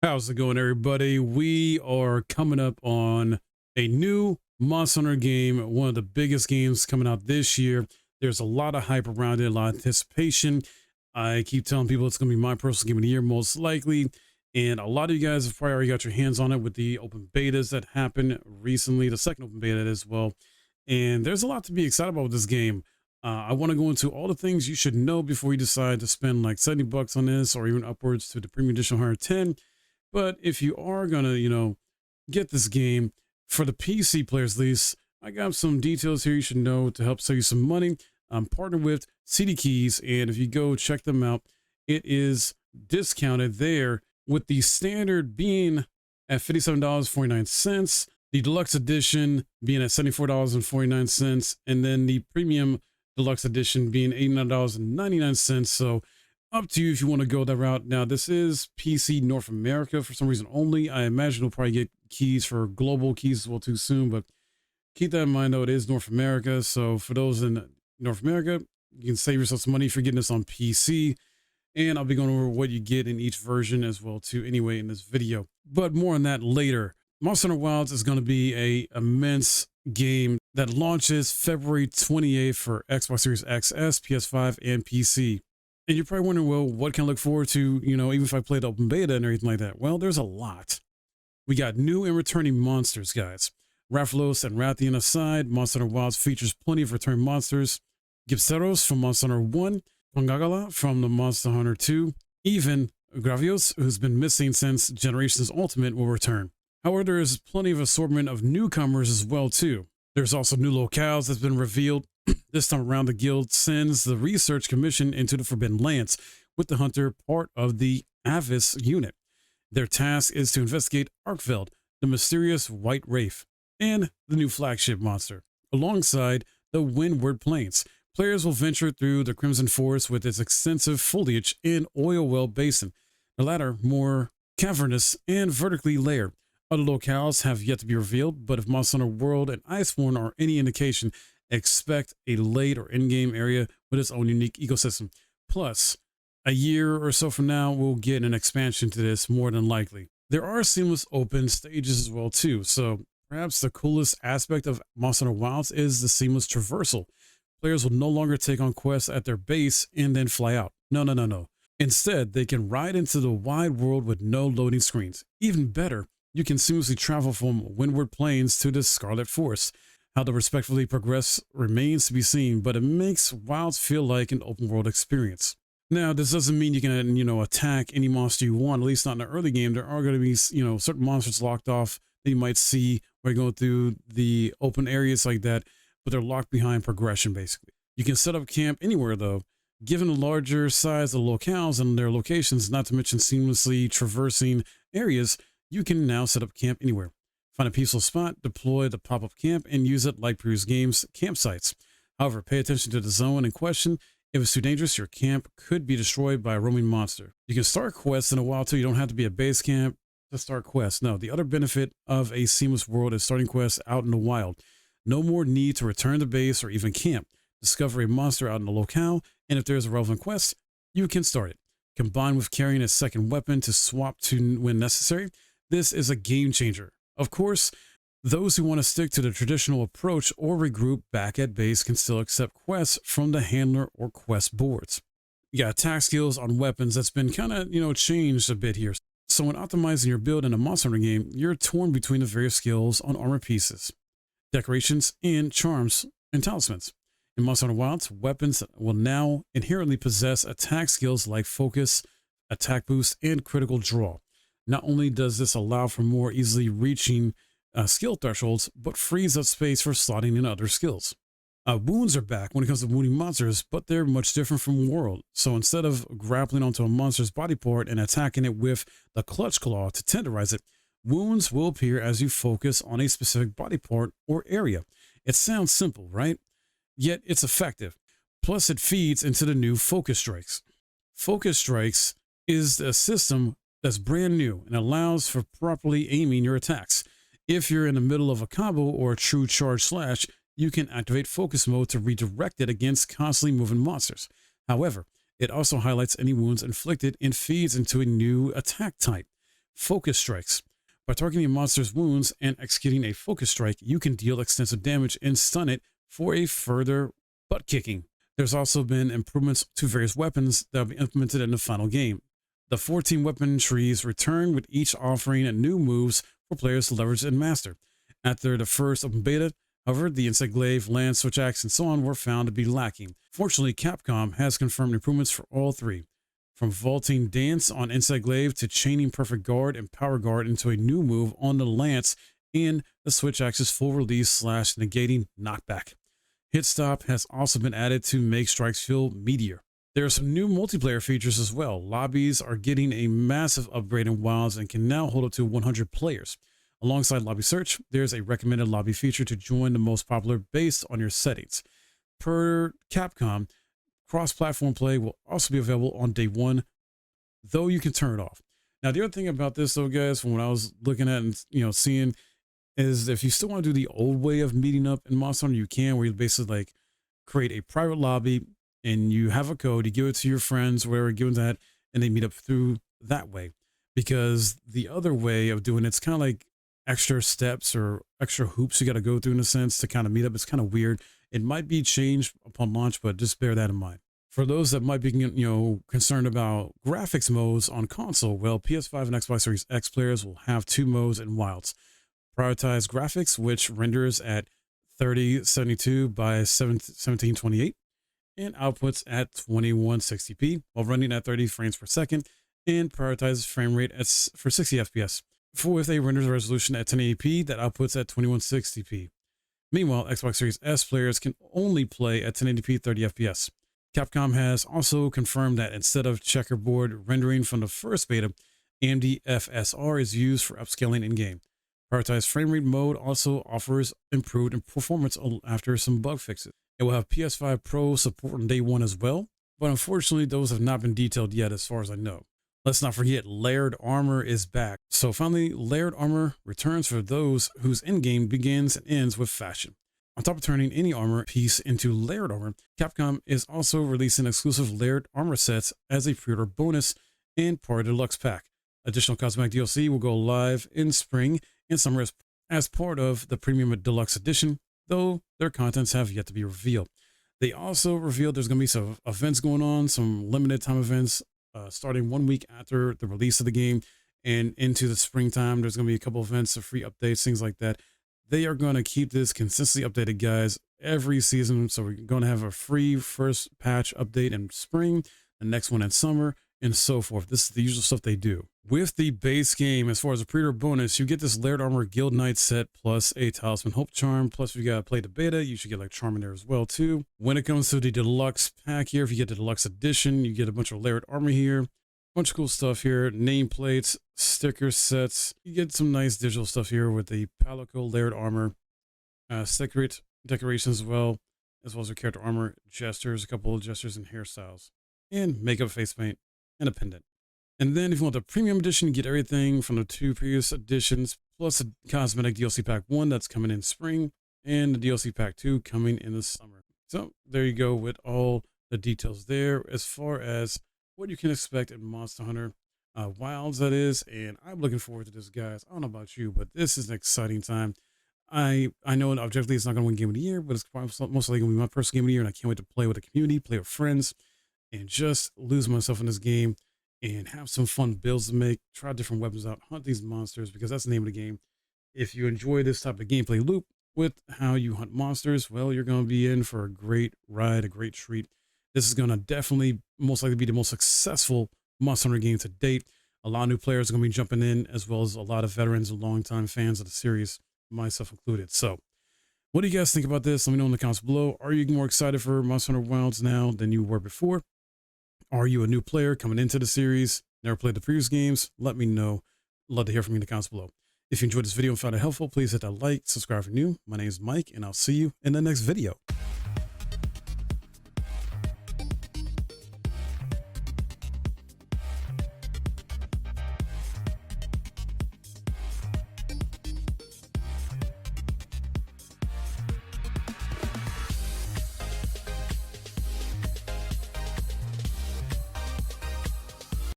How's it going, everybody? We are coming up on a new Monster Hunter game, one of the biggest games coming out this year. There's a lot of hype around it, a lot of anticipation. I keep telling people it's going to be my personal game of the year, most likely. And a lot of you guys have probably already got your hands on it with the open betas that happened recently, the second open beta as well. And there's a lot to be excited about with this game. I want to go into all the things you should know before you decide to spend like 70 bucks on this or even upwards to the premium edition 110. But if you are going to, get this game for the PC players, at least, I got some details here you should know to help save you some money. I'm partnered with CD Keys, and if you go check them out, it is discounted there with the standard being at $57.49, the deluxe edition being at $74.49, and then the premium deluxe edition being $89.99. So up to you if you want to go that route. Now, this is PC North America for some reason only. I imagine we'll probably get keys for global keys as well too soon, but keep that in mind though, it is North America. So for those in North America, you can save yourself some money if you're getting this on PC. And I'll be going over what you get in each version as well too anyway in this video. But more on that later. Monster Hunter Wilds is going to be a immense game that launches February 28th for Xbox Series XS, PS5, and PC. And you're probably wondering, well, what can I look forward to, even if I play the open beta and everything like that? Well, there's a lot. We got new and returning monsters, guys. Rathalos and Rathian aside, Monster Hunter Wilds features plenty of returning monsters. Gipceros from Monster Hunter 1, Pangagala from the Monster Hunter 2, even Gravios, who's been missing since Generations Ultimate, will return. However, there is plenty of assortment of newcomers as well, too. There's also new locales that's been revealed. This time around, the guild sends the research commission into the Forbidden Lands, with the hunter part of the Avis unit. Their task is to investigate Arkfeld, the mysterious White Wraith, and the new flagship monster. Alongside the Windward Plains, players will venture through the Crimson Forest with its extensive foliage and oil well basin, the latter more cavernous and vertically layered. Other locales have yet to be revealed, but if Monster Hunter World and Iceborne are any indication, expect a late or in-game area with its own unique ecosystem. Plus, a year or so from now, we'll get an expansion to this more than likely. There are seamless open stages as well too, so perhaps the coolest aspect of Monster Hunter Wilds is the seamless traversal. Players will no longer take on quests at their base and then fly out. No. Instead, they can ride into the wide world with no loading screens. Even better, you can seamlessly travel from Windward Plains to the Scarlet Forest. How to respectfully progress remains to be seen, but it makes Wilds feel like an open world experience. Now, this doesn't mean you can, attack any monster you want, at least not in the early game. There are going to be, certain monsters locked off that you might see when you're going through the open areas like that, but they're locked behind progression, basically. You can set up camp anywhere, though. Given the larger size of the locales and their locations, not to mention seamlessly traversing areas, you can now set up camp anywhere. Find a peaceful spot, deploy the pop-up camp, and use it like previous games' campsites. However, pay attention to the zone in question. If it's too dangerous, your camp could be destroyed by a roaming monster. You can start quests in a while too. You don't have to be a base camp to start quests. No, the other benefit of a seamless world is starting quests out in the wild. No more need to return to base or even camp. Discover a monster out in the locale, and if there's a relevant quest, you can start it. Combined with carrying a second weapon to swap to when necessary, this is a game changer. Of course, those who want to stick to the traditional approach or regroup back at base can still accept quests from the handler or quest boards. You got attack skills on weapons that's been kind of, changed a bit here. So when optimizing your build in a Monster Hunter game, you're torn between the various skills on armor pieces, decorations, and charms and talismans. In Monster Hunter Wilds, weapons will now inherently possess attack skills like focus, attack boost, and critical draw. Not only does this allow for more easily reaching skill thresholds, but frees up space for slotting in other skills. Wounds are back when it comes to wounding monsters, but they're much different from World. So instead of grappling onto a monster's body part and attacking it with the clutch claw to tenderize it, wounds will appear as you focus on a specific body part or area. It sounds simple, right? Yet it's effective. Plus, it feeds into the new Focus Strikes. Focus Strikes is a system that's brand new and allows for properly aiming your attacks. If you're in the middle of a combo or a true charge slash, you can activate focus mode to redirect it against constantly moving monsters. However, it also highlights any wounds inflicted and feeds into a new attack type. focus strikes. By targeting a monster's wounds and executing a focus strike, you can deal extensive damage and stun it for a further butt kicking. There's also been improvements to various weapons that will be implemented in the final game. The 14 weapon trees return, with each offering new moves for players to leverage and master. After the first open beta, however, the Insect Glaive, Lance, Switch Axe, and so on were found to be lacking. Fortunately, Capcom has confirmed improvements for all three. From vaulting dance on Insect Glaive to chaining Perfect Guard and Power Guard into a new move on the Lance and the Switch Axe's full release / negating knockback. Hit Stop has also been added to make strikes feel meatier. There are some new multiplayer features as well. Lobbies are getting a massive upgrade in Wilds and can now hold up to 100 players. Alongside Lobby Search, there's a recommended lobby feature to join the most popular based on your settings. Per Capcom, cross-platform play will also be available on day one, though you can turn it off. Now, the other thing about this, though, guys, from what I was looking at and seeing, is if you still want to do the old way of meeting up in Monster Hunter, you can, where you basically like create a private lobby and you have a code, you give it to your friends, wherever, give them that, and they meet up through that way. Because the other way of doing it's kind of like extra steps or extra hoops you got to go through in a sense to kind of meet up. It's kind of weird. It might be changed upon launch, but just bear that in mind. For those that might be, concerned about graphics modes on console, well, PS5 and Xbox Series X players will have two modes in Wilds. Prioritize graphics, which renders at 3072 by 1728 and outputs at 2160p while running at 30 frames per second, and prioritizes frame rate for 60 FPS. With a renders resolution at 1080p that outputs at 2160p. Meanwhile, Xbox Series S players can only play at 1080p 30 FPS. Capcom has also confirmed that instead of checkerboard rendering from the first beta, AMD FSR is used for upscaling in-game. Prioritized frame rate mode also offers improved performance after some bug fixes. It will have PS5 Pro support on day one as well, but unfortunately those have not been detailed yet as far as I know. Let's not forget, layered armor is back. So finally, layered armor returns for those whose endgame begins and ends with fashion. On top of turning any armor piece into layered armor, Capcom is also releasing exclusive layered armor sets as a pre-order bonus and part of the deluxe pack. Additional cosmetic DLC will go live in spring and summer as part of the premium deluxe edition, though their contents have yet to be revealed. They also revealed there's going to be some events going on, some limited time events starting 1 week after the release of the game and into the springtime. There's going to be a couple events, of free updates, things like that. They are going to keep this consistently updated, guys, every season. So we're going to have a free first patch update in spring, the next one in summer, and so forth. This is the usual stuff they do. With the base game, as far as a pre-order bonus, you get this Layered Armor Guild Knight set plus a Talisman Hope Charm. Plus, if you got to play the beta, you should get like Charm in there as well, too. When it comes to the deluxe pack here, if you get the deluxe edition, you get a bunch of layered armor here. Bunch of cool stuff here. Nameplates, sticker sets. You get some nice digital stuff here with the Palico layered armor. Secret decorations as well as your character armor, gestures, a couple of gestures and hairstyles. And makeup, face paint, and a pendant. And then if you want the premium edition, you get everything from the two previous editions, plus a cosmetic DLC pack 1 that's coming in spring, and the DLC pack 2 coming in the summer. So there you go with all the details there as far as what you can expect in Monster Hunter Wilds, that is. And I'm looking forward to this, guys. I don't know about you, but this is an exciting time. I know objectively it's not going to win Game of the Year, but it's probably most likely going to be my first Game of the Year, and I can't wait to play with the community, play with friends, and just lose myself in this game and have some fun builds to make, try different weapons out, hunt these monsters, because that's the name of the game. If you enjoy this type of gameplay loop with how you hunt monsters, well, you're going to be in for a great ride, a great treat. This is going to definitely most likely be the most successful Monster Hunter game to date. A lot of new players are going to be jumping in, as well as a lot of veterans and longtime fans of the series, myself included. So what do you guys think about this? Let me know in the comments below. Are you more excited for Monster Hunter Wilds now than you were before? Are you a new player coming into the series? Never played the previous games? Let me know. Love to hear from you in the comments below. If you enjoyed this video and found it helpful, please hit that like, subscribe if you're new. My name is Mike, and I'll see you in the next video.